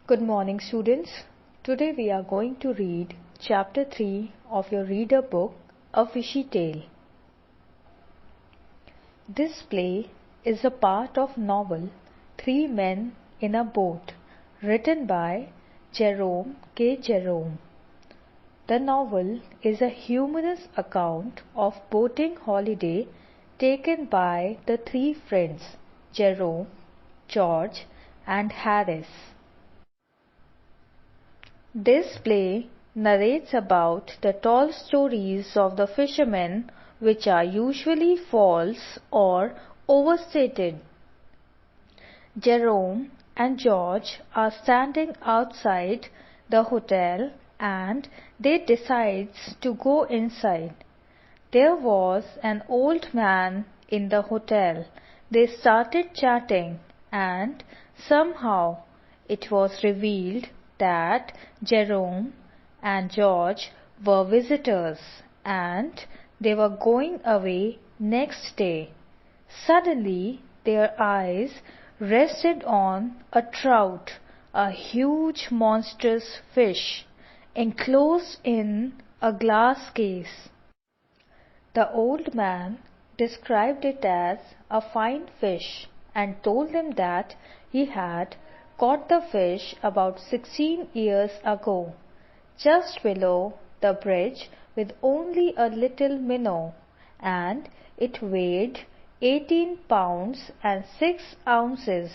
Good morning, students. Today we are going to read chapter 3 of your reader book, A Fishy Tale. This play is a part of novel Three Men in a Boat, written by Jerome K. Jerome. The novel is a humorous account of boating holiday taken by the three friends Jerome, George, and Harris. This play narrates about the tall stories of the fishermen, which are usually false or overstated. Jerome and George are standing outside the hotel and they decide to go inside. There was an old man in the hotel. They started chatting and somehow it was revealed that Jerome and George were visitors and they were going away next day. Suddenly their eyes rested on a trout, a huge monstrous fish, enclosed in a glass case. The old man described it as a fine fish and told them that he had caught the fish about 16 years ago, just below the bridge with only a little minnow, and it weighed 18 pounds and 6 ounces.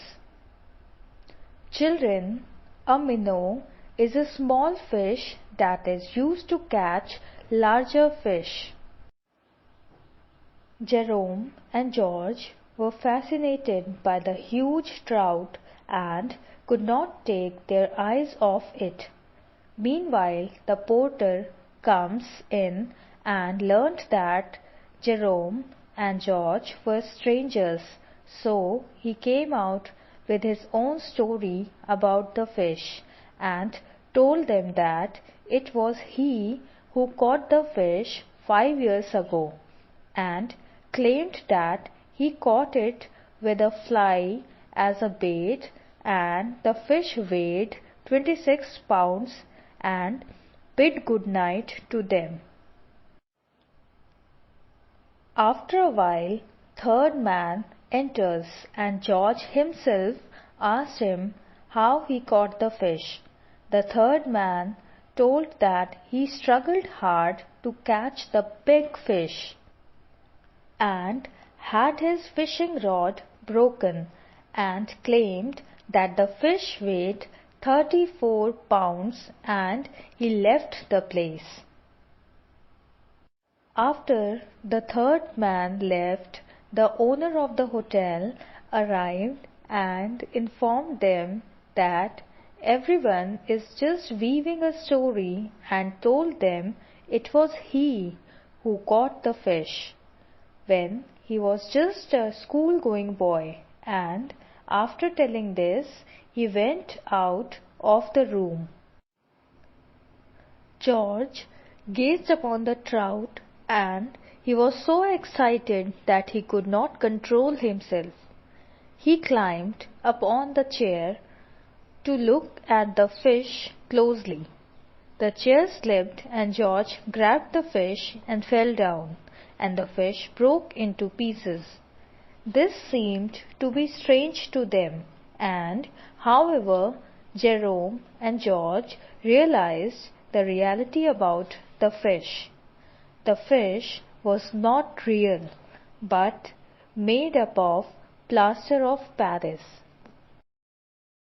Children, a minnow is a small fish that is used to catch larger fish. Jerome and George were fascinated by the huge trout and could not take their eyes off it. Meanwhile, the porter comes in and learnt that Jerome and George were strangers, so he came out with his own story about the fish and told them that it was he who caught the fish 5 years ago, and claimed that he caught it with a fly as a bait and the fish weighed 26 pounds and bid good night to them. After a while, third man enters and George himself asked him how he caught the fish. The third man told that he struggled hard to catch the big fish and had his fishing rod broken and claimed that the fish weighed 34 pounds and he left the place. After the third man left, the owner of the hotel arrived and informed them that everyone is just weaving a story and told them it was he who caught the fish, when he was just a school-going boy, and after telling this, he went out of the room. George gazed upon the trout and he was so excited that he could not control himself. He climbed upon the chair to look at the fish closely. The chair slipped and George grabbed the fish and fell down, and the fish broke into pieces. This seemed to be strange to them, and however, Jerome and George realized the reality about the fish. The fish was not real, but made up of plaster of Paris.